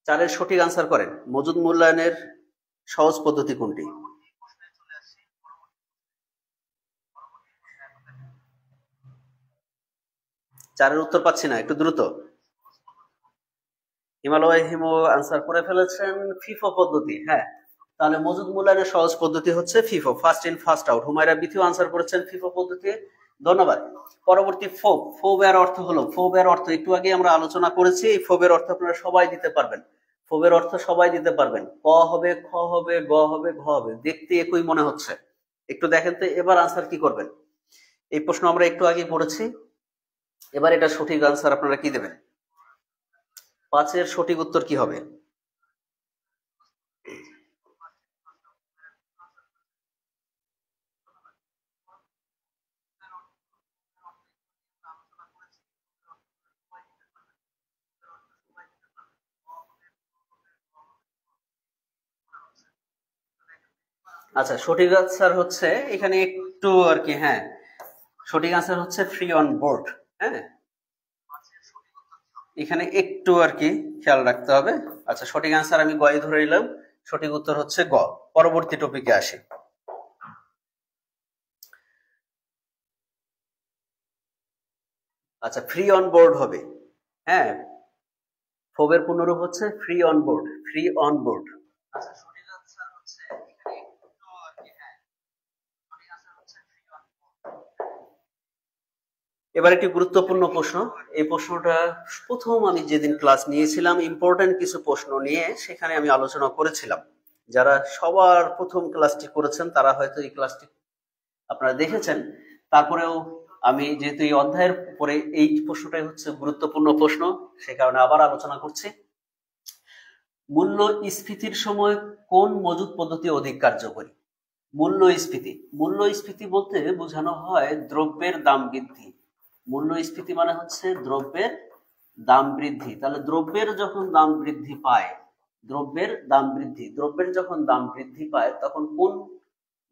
4 এর সঠিক আনসার করেন। মজুদ মূল্যায়নের সহজ পদ্ধতি কোনটি? চারের উত্তর পাচ্ছি না, একটু দ্রুত। হিমালয় হিমু আনসার করে ফেলেছেন ফিফো পদ্ধতি। হ্যাঁ, তাহলে মজুদ মূল্যায়নের সহজ পদ্ধতি হচ্ছে FIFO, first in first out. Humayra বিথিও আনসার করেছেন ফিফো পদ্ধতি। ধন্যবাদ। পরবর্তী ফোব। ফোবের অর্থ হলো, ফোবের অর্থ একটু আগে আমরা আলোচনা করেছি। এই ফোবের অর্থ আপনারা সবাই দিতে পারবেন। ফোবের অর্থ সবাই দিতে পারবেন। ক হবে, খ হবে, গ হবে, ঘ হবে, দেখতে একই মনে হচ্ছে। একটু দেখেন তো এবার আনসার কি করবেন। এই প্রশ্ন আমরা একটু আগে পড়েছি। এবার এটা সঠিক আনসার আপনারা কি দেবেন? 5-এর সঠিক উত্তর কি হবে? আচ্ছা, সঠিক আনসার হচ্ছে এখানে একটু আর কি, হ্যাঁ, সঠিক আনসার হচ্ছে ফ্রি অন বোর্ড। হ্যাঁ, এখানে একটু আর কি খেয়াল রাখতে হবে। আচ্ছা, সঠিক আনসার আমি গয়ে ধরে নিলাম। সঠিক উত্তর হচ্ছে গ। পরবর্তী টপিকে আসি। আচ্ছা, ফ্রি অন বোর্ড হবে। হ্যাঁ, ফোবের পূর্ণরূপ হচ্ছে free on board. Free on board. আচ্ছা, সঠিক আনসার হচ্ছে এখানে একটু আর কি, হ্যাঁ, সঠিক আনসার হচ্ছে ফ্রি অন বোর্ড। এবার একটি গুরুত্বপূর্ণ প্রশ্ন। এই প্রশ্নটা প্রথম আমি যেদিন ক্লাস নিয়েছিলাম, ইম্পর্টেন্ট কিছু প্রশ্ন নিয়ে সেখানে আমি আলোচনা করেছিলাম। যারা সবার প্রথম ক্লাসটি করেছেন তারা হয়তো এই ক্লাসটি আপনারা দেখেছেন। তারপরেও আমি যেহেতু এই অধ্যায়ের পরে এই প্রশ্নটাই হচ্ছে গুরুত্বপূর্ণ প্রশ্ন, সে কারণে আবার আলোচনা করছি। মূল্যস্ফীতির সময় কোন মজুত পদ্ধতি অধিক কার্যকরী? মূল্যস্ফীতি। মূল্যস্ফীতি বলতে বোঝানো হয় দ্রব্যের দাম বৃদ্ধি। মূল্যস্ফীতি মানে হচ্ছে দ্রব্যের দাম বৃদ্ধি। তাহলে দ্রব্যের যখন দাম বৃদ্ধি পায়, দ্রব্যের যখন দাম বৃদ্ধি পায় তখন কোন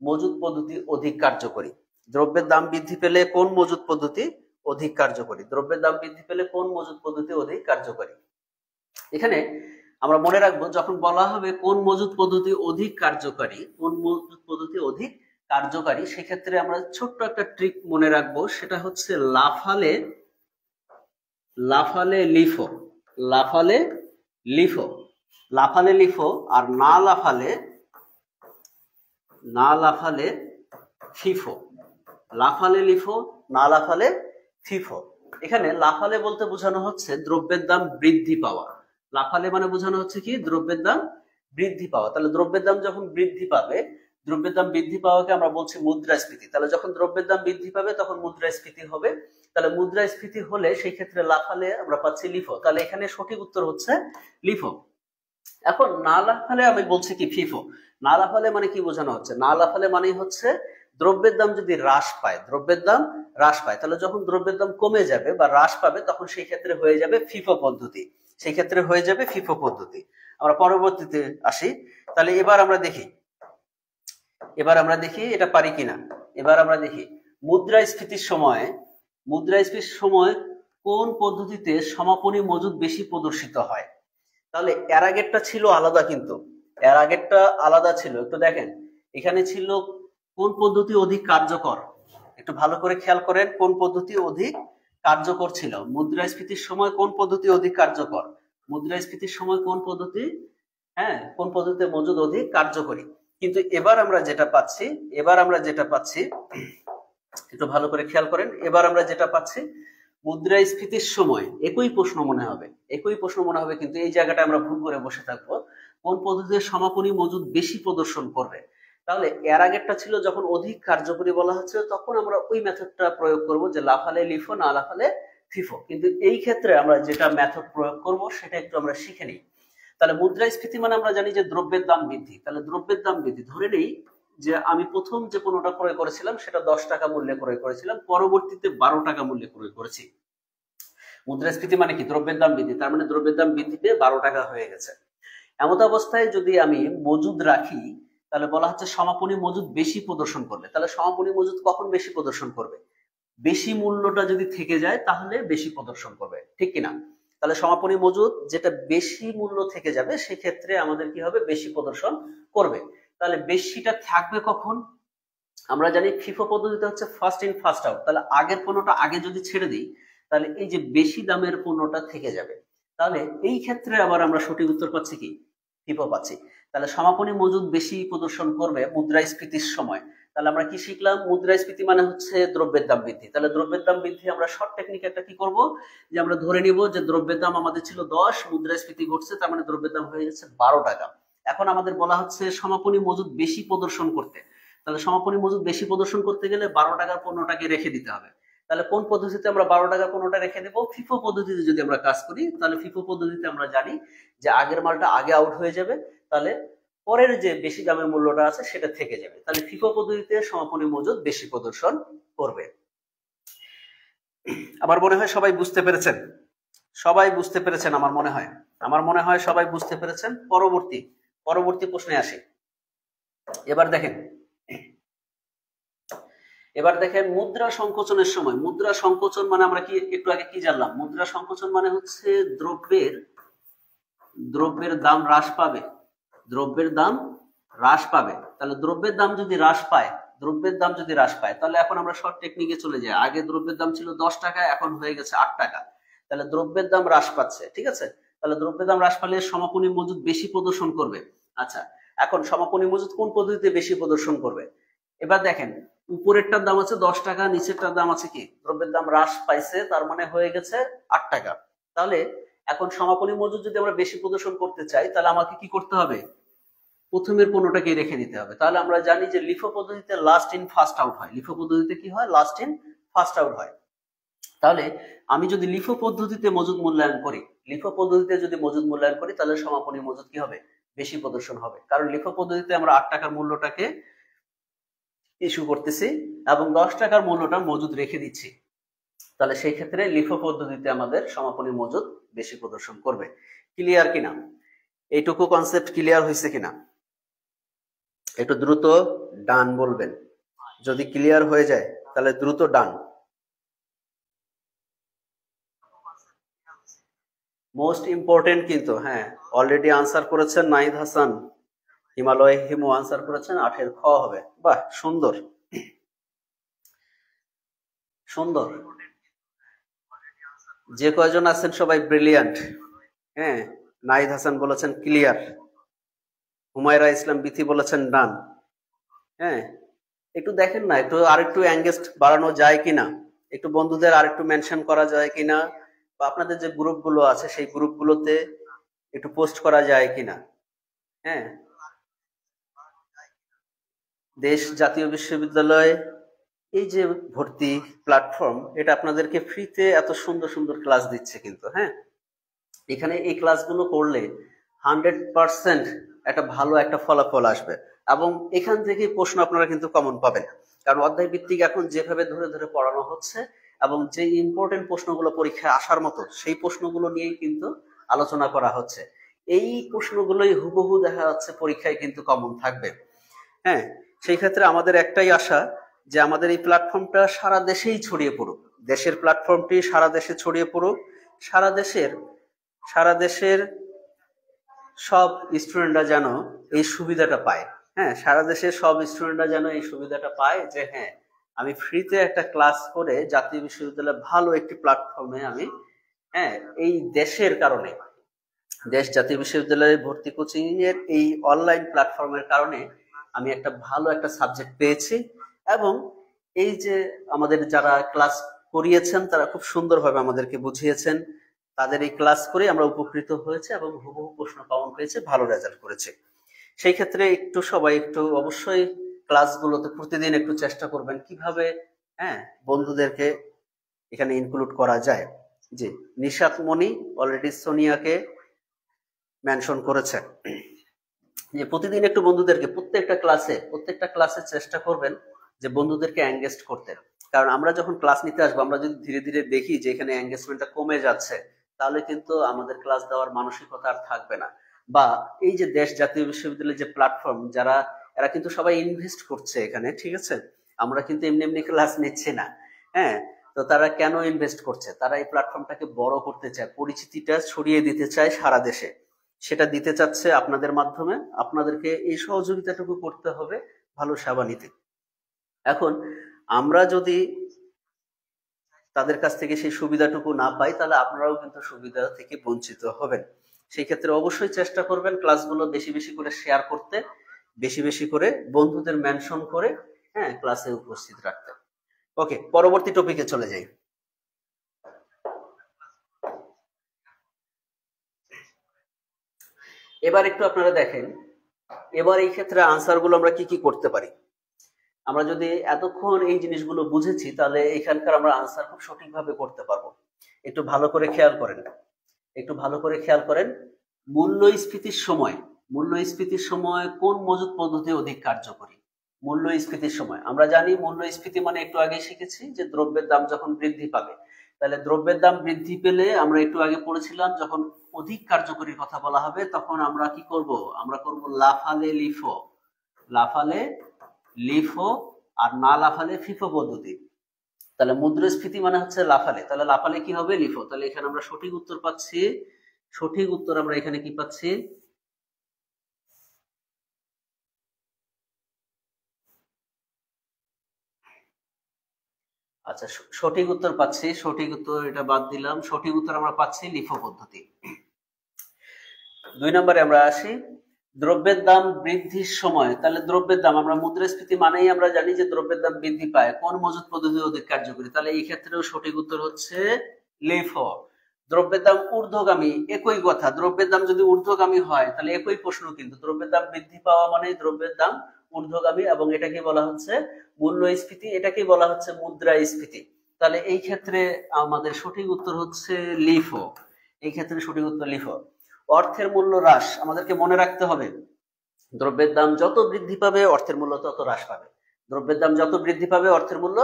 মজুত পদ্ধতি অধিক কার্যকরী? দ্রব্যের দাম বৃদ্ধি পেলে কোন মজুত পদ্ধতি অধিক কার্যকরী? দ্রব্যের দাম বৃদ্ধি পেলে কোন মজুত পদ্ধতি অধিক কার্যকরী? এখানে আমরা মনে রাখবো, যখন বলা হবে কোন মজুত পদ্ধতি অধিক কার্যকারী, কোন মজুত পদ্ধতি অধিক কার্যকারী, সেক্ষেত্রে আমরা ছোট্ট একটা ট্রিক মনে রাখবো। সেটা হচ্ছে লাফালে লাফালে লিফো। লাফালে লিফো। লাফালে লিফো আর না লাফালে ফিফো। লাফালে লিফো, না লাফালে ফিফো। এখানে লাফালে বলতে বোঝানো হচ্ছে দ্রব্যের দাম বৃদ্ধি পাওয়া। লাফালে মানে বোঝানো হচ্ছে কি দ্রব্যের দাম বৃদ্ধি পাওয়া। তাহলে দ্রব্যের দাম যখন বৃদ্ধি পাবে, দ্রব্যের দাম বৃদ্ধি পাওয়াকে আমরা বলছি মুদ্রাস্ফীতি। তাহলে যখন দ্রব্যের দাম বৃদ্ধি পাবে তখন মুদ্রাস্ফীতি হবে। তাহলে মুদ্রাস্ফীতি হলে সেই ক্ষেত্রে লাফালে আমরা পাচ্ছি লিফো। তাহলে এখানে সঠিক উত্তর হচ্ছে লিফো। এখন না লাফালে আমি বলছি কি ফিফো। না লাফালে মানে কি বোঝানো হচ্ছে? না লাফালে মানে হচ্ছে দ্রব্যের দাম যদি হ্রাস পায়, দ্রব্যের দাম হ্রাস পায়, তাহলে যখন দ্রব্যের দাম কমে যাবে বা হ্রাস পাবে তখন সেই ক্ষেত্রে হয়ে যাবে ফিফো পদ্ধতি। সেই ক্ষেত্রে হয়ে যাবে ফিফো পদ্ধতি। আমরা পরবর্তীতে আসি। তাহলে এবার আমরা দেখি এটা পারি কিনা। এবার আমরা দেখি মুদ্রাস্ফীতির সময় কোন পদ্ধতিতে সমাপনী মজুদ বেশি প্রদর্শিত হয়? তাহলে এর আগেরটা ছিল আলাদা, কিন্তু এর আগেরটা আলাদা ছিল। একটু দেখেন, এখানে ছিল কোন পদ্ধতি অধিক কার্যকর। একটু ভালো করে খেয়াল করেন, কোন পদ্ধতি অধিক কার্যকর ছিল। মুদ্রাস্ফীতির সময় কোন পদ্ধতি অধিক কার্যকর? মুদ্রাস্ফীতির সময় কোন পদ্ধতি, হ্যাঁ, কোন পদ্ধতিতে মজুদ অধিক কার্যকরী। কিন্তু এবার আমরা যেটা পাচ্ছি একটু ভালো করে খেয়াল করেন, এবার আমরা যেটা পাচ্ছি মুদ্রাস্ফীতির সময় একই প্রশ্ন মনে হবে, কিন্তু এই জায়গাটা আমরা ভুল করে বসে থাকবো। কোন পদ্ধতিতে সমাপনী মজুদ বেশি প্রদর্শন করবে? তাহলে এর আগেরটা ছিল যখন অধিক কার্যকরী বলা হচ্ছে তখন আমরা ওই মেথডটা প্রয়োগ করব, যে লাফালে লিফো না লাফালে ফিফো। কিন্তু এই ক্ষেত্রে আমরা যেটা মেথড প্রয়োগ করব সেটা একটু আমরা শিখে নিই। তাহলে মুদ্রাস্ফীতি মানে আমরা জানি যে দ্রব্যের দাম বৃদ্ধি। তাহলে দ্রব্যের দাম বৃদ্ধি ধরে নেই যে আমি প্রথম যে পণ্যটা ক্রয় করেছিলাম সেটা 10 টাকা মূল্যে ক্রয় করেছিলাম, পরবর্তীতে 12 টাকা মূল্যে ক্রয় করেছি। মুদ্রাস্ফীতি মানে কি দ্রব্যের দাম বৃদ্ধি, তার মানে দ্রব্যের দাম বৃদ্ধি পেয়ে 12 টাকা হয়ে গেছে। এমত অবস্থায় যদি আমি মজুদ রাখি তাহলে বলা হচ্ছে সমাপনী মজুদ বেশি প্রদর্শন করবে। তাহলে সমাপনী মজুদ কখন বেশি প্রদর্শন করবে? বেশি মূল্যটা যদি থেকে যায় তাহলে বেশি প্রদর্শন করবে, ঠিক কিনা? তাহলে সমাপনী মজুদ যেটা বেশি মূল্য থেকে যাবে সেক্ষেত্রে আমাদের কি হবে? বেশি প্রদর্শন করবে। তাহলে বেশিটা থাকবে কখন? আমরা জানি ফিফো পদ্ধতিতে হচ্ছে ফার্স্ট ইন ফার্স্ট আউট। তাহলে আগের পণ্যটা আগে যদি ছেড়ে দিই তাহলে এই যে বেশি দামের পণ্যটা থেকে যাবে। তাহলে এই ক্ষেত্রে আবার আমরা সঠিক উত্তর পাচ্ছি কি? ফিফো পাচ্ছি। তাহলে সমাপনী মজুদ বেশি প্রদর্শন করবে মুদ্রাস্ফীতির সময়। তাহলে আমরা কি শিখলাম? মুদ্রাস্ফীতি মানে হচ্ছে দ্রব্যের দাম বৃদ্ধি। তাহলে দ্রব্যের দাম বৃদ্ধি আমরা শর্ট টেকনিক একটা কি করব, যে আমরা ধরে নিব যে দ্রব্যের দাম আমাদের ছিল 10, মুদ্রাস্ফীতি ঘটছে, তার মানে দ্রব্যের দাম হয়ে গেছে 12 টাকা। এখন আমাদের বলা হচ্ছে সমাপনী মজুদ বেশি প্রদর্শন করতে। তাহলে সমাপনী মজুদ বেশি প্রদর্শন করতে গেলে 12 টাকার পণ্যটাকে রেখে দিতে হবে। তাহলে কোন পদ্ধতিতে আমরা 12 টাকার পণ্যটা রেখে দেবো? ফিফো পদ্ধতিতে যদি আমরা কাজ করি, তাহলে ফিফো পদ্ধতিতে আমরা জানি যে আগের মালটা আগে আউট হয়ে যাবে, তাহলে পরের যে বেশি দামের মূল্যটা আছে সেটা থেকে যাবে। তাহলে ফিফো পদ্ধতিতে সমাপনী মজুদ বেশি প্রদর্শন করবে। আমার মনে হয় সবাই বুঝতে পেরেছেন, সবাই বুঝতে পেরেছেন আমার মনে হয় সবাই বুঝতে পেরেছেন। পরবর্তী প্রশ্নে আসি। এবার দেখেন মুদ্রা সংকোচনের সময়, মুদ্রা সংকোচন মানে আমরা কি একটু আগে কি জানলাম? মুদ্রা সংকোচন মানে হচ্ছে দ্রব্যের দাম হ্রাস পাবে, তাহলে দ্রব্যের দাম যদি হ্রাস পায় তাহলে এখন আমরা শর্ট টেকনিকে চলে যাই। আগে দ্রব্যের দাম ছিল 10 টাকা, এখন হয়ে গেছে 8 টাকা। তাহলে দ্রব্যের দাম হ্রাস পাচ্ছে, ঠিক আছে। তাহলে দ্রব্যের দাম হ্রাস পালে সমাপনী মজুদ বেশি প্রদর্শন করবে। আচ্ছা, এখন সমাপনী মজুদ কোন পদ্ধতিতে বেশি প্রদর্শন করবে? এবার দেখেন, উপরেরটার দাম আছে 10 টাকা, নিচেরটার দাম আছে কি? দ্রব্যের দাম হ্রাস পাইছে, তার মানে হয়ে গেছে 8 টাকা। তাহলে এখন সমাপনী মজুদ যদি আমরা বেশি প্রদর্শন করতে চাই, তাহলে আমাকে কি করতে হবে? প্রথমের পণ্যটাকে রেখে দিতে হবে। তাহলে আমরা জানি যে লিফো পদ্ধতিতে লাস্ট ইন ফার্স্ট আউট হয়। লিফো পদ্ধতিতে কি হয়? লাস্ট ইন ফার্স্ট আউট হয়। তাহলে আমি যদি লিফো পদ্ধতিতে মজুদ মূল্যায়ন করি, তাহলে সমাপনী মজুদ কি হবে? বেশি প্রদর্শন হবে। কারণ লিফো পদ্ধতিতে আমরা 8 টাকার মূল্যটাকে ইস্যু করতেছি এবং 10 টাকার মূল্যটা মজুদ রেখে দিচ্ছি। তাহলে সেই ক্ষেত্রে লিফো পদ্ধতিতে আমাদের সমাপনী মজুদ বেশি প্রদর্শন করবে। ক্লিয়ার কিনা? এইটুকু কনসেপ্ট ক্লিয়ার হয়েছে কিনা? একটু দ্রুত ডান বলবেন। যদি ক্লিয়ার হয়ে যায় তাহলে দ্রুত ডান। মোস্ট ইম্পর্টেন্ট কিন্তু, হ্যাঁ, অলরেডি আনসার করেছেন নাহিদ হাসান, হিমালয় হিমু আনসার করেছেন, 8 এর খ হবে। বাহ, সুন্দর। যে কয়জন আছেন সবাই ব্রিলিয়ান্ট। হ্যাঁ, নাহিদ হাসান বলেছেন ক্লিয়ার, হুমায়রা ইসলাম বিথি বলেছেন ডান। হ্যাঁ, একটু দেখেন না, একটু আরেকটু এঙ্গেজ বাড়ানো যায় কিনা, একটু বন্ধুদের আরেকটু মেনশন করা যায় কিনা, বা আপনাদের যে গ্রুপগুলো আছে সেই গ্রুপগুলোতে একটু পোস্ট করা যায় কিনা। হ্যাঁ, দেশ জাতীয় বিশ্ববিদ্যালয় এই যে ভর্তি প্ল্যাটফর্ম, এটা আপনাদেরকে ফ্রিতে এত সুন্দর সুন্দর ক্লাস দিচ্ছে কিন্তু। হ্যাঁ, এখানে এই ক্লাসগুলো করলে 100% একটা ভালো একটা ফলাফল আসবে এবং এখান থেকে প্রশ্ন আপনারা কিন্তু কমন পাবেন। কারণ অধ্যায় ভিত্তিক এখন যেভাবে ধরে ধরে পড়ানো হচ্ছে এবং যে ইম্পর্টেন্ট প্রশ্নগুলো পরীক্ষায় আসার মতো সেই প্রশ্নগুলো নিয়েই কিন্তু আলোচনা করা হচ্ছে। এই প্রশ্নগুলোই হুবহু দেখা যাচ্ছে পরীক্ষায় কিন্তু কমন থাকবে। হ্যাঁ, সেই ক্ষেত্রে আমাদের একটাই আশা যে আমাদের এই প্ল্যাটফর্মটা সারা দেশেই ছড়িয়ে পড়ুক, দেশের প্ল্যাটফর্মটি সারা দেশে ছড়িয়ে পড়ুক, সারা দেশের সব স্টুডেন্টরা যেন এই সুবিধাটা পায়। হ্যাঁ, সারা দেশের সব স্টুডেন্টরা যেন এই সুবিধাটা পায় যে হ্যাঁ, আমি ফ্রিতে একটা ক্লাস করে জাতীয় বিশ্ববিদ্যালয়ে ভালো একটি প্ল্যাটফর্মে আমি, হ্যাঁ, এই দেশের কারণে, দেশ জাতীয় বিশ্ববিদ্যালয়ে ভর্তি কোচিং এর এই অনলাইন প্ল্যাটফর্মের কারণে আমি একটা ভালো একটা সাবজেক্ট পেয়েছি এবং এই যে আমাদের যারা ক্লাস করিয়েছেন তারা খুব সুন্দরভাবে আমাদেরকে বুঝিয়েছেন, তাদের এই ক্লাস করে আমরা উপকৃত হয়েছে এবং হুবহু প্রশ্ন কমন পেয়েছে, ভালো রেজাল্ট করেছে। সেই ক্ষেত্রে একটু সবাই একটু অবশ্যই ক্লাসগুলোতে প্রতিদিন একটু চেষ্টা করবেন কিভাবে, হ্যাঁ, বন্ধুদেরকে এখানে ইনক্লুড করা যায়। জি, নিশাত মনি অলরেডি সোনিয়াকে মেনশন করেছে যে প্রতিদিন একটু বন্ধুদেরকে প্রত্যেকটা ক্লাসে চেষ্টা করবেন যে বন্ধুদেরকে এঙ্গেজ করতে। কারণ আমরা যখন ক্লাস নিতে আসবো, আমরা যদি ধীরে ধীরে দেখি যে এখানে এঙ্গেজমেন্টটা কমে যাচ্ছে, তাহলে কিন্তু আমাদের ক্লাস দেওয়ার মানসিকতা আর থাকবে না। বা এই যে দেশ জাতীয় বিশ্ববিদ্যালয়ের যে প্ল্যাটফর্ম, এরা কিন্তু সবাই ইনভেস্ট করছে এখানে, ঠিক আছে, আমরা কিন্তু এমনি এমনি ক্লাস নিচ্ছি না। হ্যাঁ, তো তারা কেন ইনভেস্ট করছে? তারা এই প্ল্যাটফর্মটাকে বড় করতে চায়, পরিচিতিটা ছড়িয়ে দিতে চায় সারা দেশে, সেটা দিতে চাচ্ছে আপনাদের মাধ্যমে। আপনাদেরকে এই সহযোগিতাটুকু করতে হবে ভালো সেবা নিতে। এখন আমরা যদি তাদের কাছ থেকে সেই সুবিধাটুকু না পাই, তাহলে আপনারাও কিন্তু সুবিধা থেকে বঞ্চিত হবেন। সেই ক্ষেত্রে অবশ্যই চেষ্টা করবেন ক্লাসগুলো বেশি বেশি করে শেয়ার করতে, বেশি বেশি করে বন্ধুদের মেনশন করে হ্যাঁ, ক্লাসে উপস্থিত রাখতে। ওকে, পরবর্তী টপিকে চলে যাই। এবার একটু আপনারা দেখেন, এবার এই ক্ষেত্রে আনসার গুলো আমরা কি কি করতে পারি। আমরা যদি এতক্ষণ এই জিনিসগুলো বুঝেছি, তাহলে এখানকার আমরা আনসার খুব সঠিকভাবে করতে পারবো। একটু ভালো করে খেয়াল করেন, একটু ভালো করে খেয়াল করেন। মূল্যস্ফীতির সময় কোন মজুত পদ্ধতি অধিক কার্যকরী? মূল্যস্ফীতির সময় আমরা জানি, মূল্যস্ফীতি মানে একটু আগে শিখেছি যে দ্রব্যের দাম যখন বৃদ্ধি পাবে, তাহলে দ্রব্যের দাম বৃদ্ধি পেলে আমরা একটু আগে পড়েছিলাম যখন অধিক কার্যকরী কথা বলা হবে তখন আমরা কি করব, আমরা করব লাফালে লিফো। লাফালে লিফো আর না লাফালে ফিফো পদ্ধতি। তাহলে মুদ্রাস্ফীতি মানে হচ্ছে লাফালে, তাহলে লাফালে কি হবে, লিফো। তাহলে এখানে আমরা সঠিক উত্তর পাচ্ছি, সঠিক উত্তর আমরা এখানে কি পাচ্ছি, আচ্ছা সঠিক উত্তর পাচ্ছি, সঠিক উত্তর এটা বাদ দিলাম, সঠিক উত্তর আমরা পাচ্ছি লিফো পদ্ধতি। 2 নম্বরে আমরা আসি, দ্রব্যের দাম বৃদ্ধির সময়, তাহলে দ্রব্যের দাম আমরা মুদ্রাস্ফীতি মানেই আমরা জানি যে দ্রব্যের দাম বৃদ্ধি পায়, কোন মজুত পদ্ধতি অধিক কার্যকরী? তাহলে এই ক্ষেত্রেও সঠিক উত্তর হচ্ছে লিফো। দ্রব্যের দাম ঊর্ধ্বগামী, একই কথা, দ্রব্যের দাম যদি ঊর্ধ্বগামী হয় তাহলে একই প্রশ্ন, কিন্তু দ্রব্যের দাম বৃদ্ধি পাওয়া মানে দ্রব্যের দাম ঊর্ধ্বগামী, এবং এটাকে বলা হচ্ছে মূল্যস্ফীতি, এটাকে বলা হচ্ছে মুদ্রাস্ফীতি। তাহলে এই ক্ষেত্রে আমাদের সঠিক উত্তর হচ্ছে লিফো। এই ক্ষেত্রে সঠিক উত্তর লিফো। অর্থের মূল্য হ্রাস, আমাদেরকে মনে রাখতে হবে, দ্রব্যের দাম যত বৃদ্ধি পাবে অর্থের মূল্য তত হ্রাস পাবে। দ্রব্যের দাম যত বৃদ্ধি পাবে অর্থের মূল্য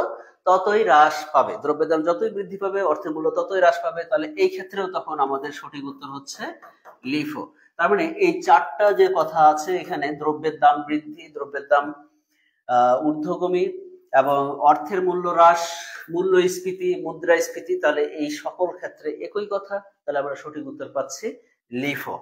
ততই হ্রাস পাবে। দ্রব্যের দাম যতই বৃদ্ধি পাবে অর্থের মূল্য ততই হ্রাস পাবে। তাহলে এই ক্ষেত্রেও তখন আমাদের সঠিক উত্তর হচ্ছে লিফো। তার মানে এই চারটা যে কথা আছে এখানে, দ্রব্যের দাম বৃদ্ধি, দ্রব্যের দাম ঊর্ধ্বগামী এবং অর্থের মূল্য হ্রাস, মূল্যস্ফীতি, মুদ্রাস্ফীতি, তাহলে এই সকল ক্ষেত্রে একই কথা। তাহলে আমরা সঠিক উত্তর পাচ্ছি লিফো।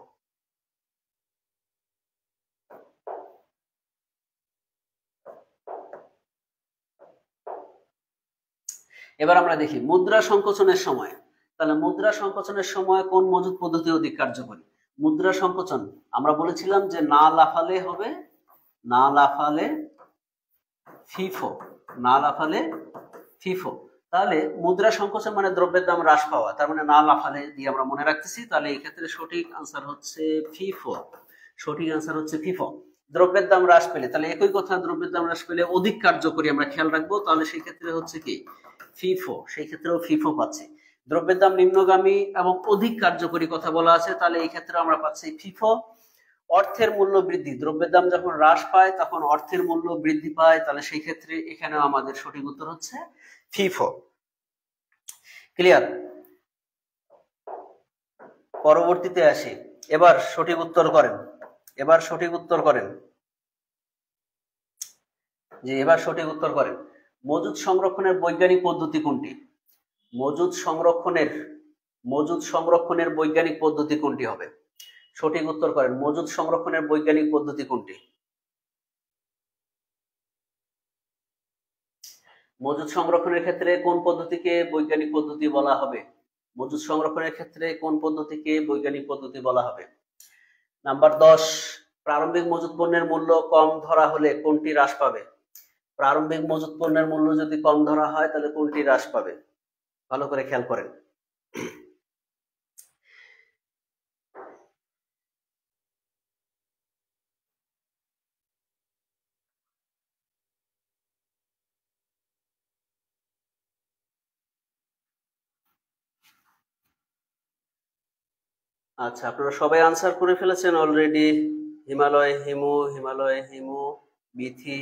এবার আমরা দেখি মুদ্রা সংকোচনের সময়, তাহলে মুদ্রা সংকোচনের সময় কোন মজুত পদ্ধতি অধিক কার্যকরী? মুদ্রা সংকোচন আমরা বলেছিলাম যে না লাফালে হবে, না লাফালে ফিফো, না লাফালে ফিফো। তাহলে মুদ্রা সংকোচন মানে দ্রব্যের দাম হ্রাস পাওয়া, তার মানে না লাফালে দিয়ে আমরা মনে রাখতেছি। তাহলে এই ক্ষেত্রে সঠিক আনসার হচ্ছে ফিফো, সঠিক আনসার হচ্ছে ফিফো। দ্রব্যের দাম হ্রাস পেলে, তাহলে একই কথা, দ্রব্যের দাম হ্রাস পেলে অধিক কার্যকরী আমরা খেয়াল রাখবো, তাহলে সেই ক্ষেত্রে হচ্ছে কি ফিফো, সেই ক্ষেত্রেও ফিফো পাচ্ছি। দ্রব্যের দাম নিম্নগামী এবং অধিক কার্যকরী কথা বলা আছে, তাহলে এই ক্ষেত্রে আমরা পাচ্ছি ফিফো। অর্থের মূল্য বৃদ্ধি, দ্রব্যের দাম যখন হ্রাস পায় তখন অর্থের মূল্য বৃদ্ধি পায়, তাহলে সেই ক্ষেত্রে এখানেও আমাদের সঠিক উত্তর হচ্ছে ফিফো। ক্লিয়ার? পরবর্তীতে আসি, এবার সঠিক উত্তর করেন, এবার সঠিক উত্তর করেন, যে এবার সঠিক উত্তর করেন, মজুদ সংরক্ষণের বৈজ্ঞানিক পদ্ধতি কোনটি? মজুদ সংরক্ষণের বৈজ্ঞানিক পদ্ধতি কোনটি হবে? সঠিক উত্তর করেন, মজুদ সংরক্ষণের বৈজ্ঞানিক পদ্ধতি কোনটি? মজুদ সংরক্ষণের ক্ষেত্রে কোন পদ্ধতিকে বৈজ্ঞানিক পদ্ধতি বলা হবে? মজুদ সংরক্ষণের ক্ষেত্রে কোন পদ্ধতিকে বৈজ্ঞানিক পদ্ধতি বলা হবে? নাম্বার 10, প্রারম্ভিক মজুদ পণ্যের মূল্য কম ধরা হলে কোনটি হ্রাস পাবে? প্রারম্ভিক মজুদ পণ্যের মূল্য যদি কম ধরা হয় তাহলে কোনটি হ্রাস পাবে? ভালো করে খেয়াল করেন। আচ্ছা, আপনারা সবাই আনসার করে ফেলেছেন অলরেডি। হিমালয়, হিমু, বিথি।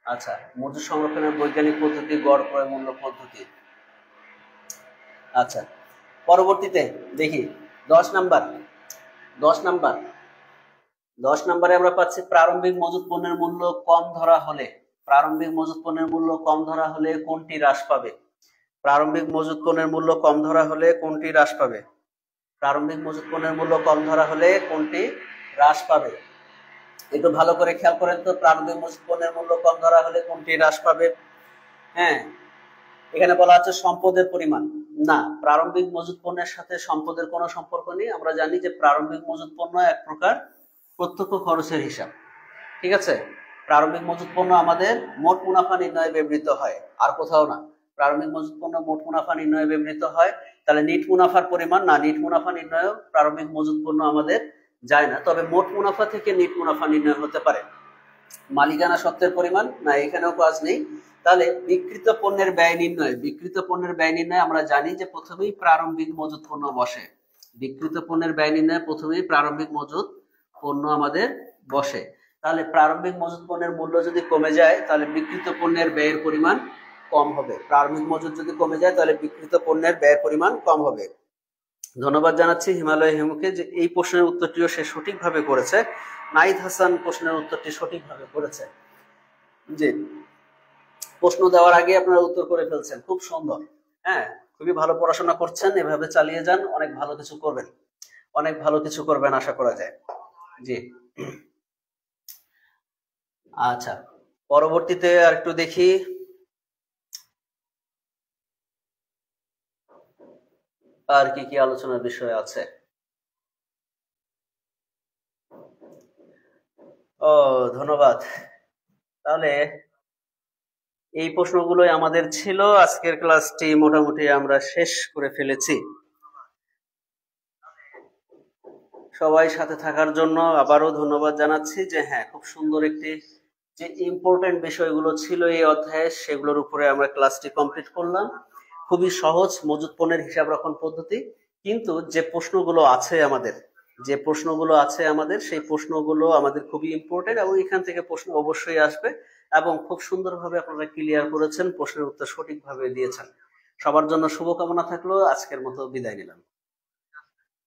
আচ্ছা, মজুদ সংরক্ষণের বৈজ্ঞানিক পদ্ধতি গড় ক্রয় মূল্য পদ্ধতি। আচ্ছা, পরবর্তীতে দেখি 10 নাম্বারে আমরা পাচ্ছি প্রারম্ভিক মজুদ পণ্যের মূল্য কম ধরা হলে, প্রারম্ভিক মজুদ পণ্যের মূল্য কম ধরা হলে কোনটি হ্রাস পাবে? প্রারম্ভিক মজুদ পণ্যের মূল্য কম ধরা হলে কোনটি হ্রাস পাবে? প্রারম্ভিক মজুদ পণ্যের মূল্য কম ধরা হলে কোনটি হ্রাস পাবে? একটু ভালো করে খেয়াল করেন তো, প্রারম্ভিক মজুদ পণ্যের মূল্য কম ধরা হলে কোনটি হ্রাস পাবে? হ্যাঁ, এখানে বলা আছে সম্পদের পরিমাণ। না, প্রারম্ভিক মজুদ পণ্যের সাথে সম্পদের কোনো সম্পর্ক নেই। আমরা জানি যে প্রারম্ভিক মজুদ পণ্য এক প্রকার প্রত্যক্ষ খরচের হিসাব, ঠিক আছে? প্রারম্ভিক মজুত পণ্য আমাদের মোট মুনাফা নির্ণয়ে ব্যবহৃত হয়, আর কোথাও না। প্রারম্ভিক মজুত পণ্য মোট মুনাফা নির্ণয়ে ব্যবহৃত হয়, তাহলে নিট মুনাফার পরিমাণ না, নিট মুনাফা নির্ণয় প্রারম্ভিক মজুত পণ্য আমাদের যায় না, তবে মোট মুনাফা থেকে নিট মুনাফা নির্ণয় হতে পারে। মালিকানা সত্ত্বের পরিমাণ না, এখানেও কাজ নেই। তাহলে বিক্রিত পণ্যের ব্যয় নির্ণয়, বিক্রিত পণ্যের ব্যয় নির্ণয় আমরা জানি যে প্রথমেই প্রারম্ভিক মজুত পণ্য বসে। বিক্রিত পণ্যের ব্যয় নির্ণয় প্রথমেই প্রারম্ভিক মজুত পণ্য আমাদের বসে। তাহলে প্রারম্ভিক মজুত পণ্যের মূল্য যদি কমে যায় তাহলে বিক্রিত পণ্যের ব্যয়ের পরিমাণ কম হবে। প্রারম্ভিক মজুত যদি কমে যায় তাহলে বিক্রিত পণ্যের ব্যয়ের পরিমাণ কম হবে। ধন্যবাদ জানাচ্ছি হিমালয় হিমুকে যে এই প্রশ্নের উত্তরটিও সে সঠিকভাবে করেছে। নাইদ হাসান প্রশ্নের উত্তরটি সঠিকভাবে করেছে। জি, প্রশ্ন দেওয়ার আগে আপনারা উত্তর করে ফেলছেন, খুব সুন্দর। হ্যাঁ, খুবই ভালো পড়াশোনা করছেন, এভাবে চালিয়ে যান, অনেক ভালো কিছু করবেন, অনেক ভালো কিছু করবেন আশা করা যায়। জি, আচ্ছা, পরবর্তীতে আর একটু দেখি। আর কি কি আলোচনার বিষয় আছে? ও, ধন্যবাদ। তাহলে এই প্রশ্নগুলোই আমাদের ছিল। আজকের ক্লাসটি মোটামুটি আমরা শেষ করে ফেলেছি। সবাই সাথে থাকার জন্য আবারও ধন্যবাদ জানাচ্ছি। যে হ্যাঁ, খুব সুন্দর একটি যে ইম্পর্টেন্ট বিষয়গুলো ছিল এই অধ্যায়ে সেগুলোর উপরে আমরা ক্লাসটি কমপ্লিট করলাম। খুবই সহজ মজুত পণ্যের হিসাব রক্ষণ পদ্ধতি, কিন্তু যে প্রশ্নগুলো আছে আমাদের, যে প্রশ্নগুলো আছে আমাদের সেই প্রশ্নগুলো আমাদের খুবই ইম্পর্টেন্ট এবং এখান থেকে প্রশ্ন অবশ্যই আসবে এবং খুব সুন্দরভাবে আপনারা ক্লিয়ার করেছেন, প্রশ্নের উত্তর সঠিকভাবে দিয়েছেন। সবার জন্য শুভকামনা থাকলো। আজকের মতো বিদায় নিলাম।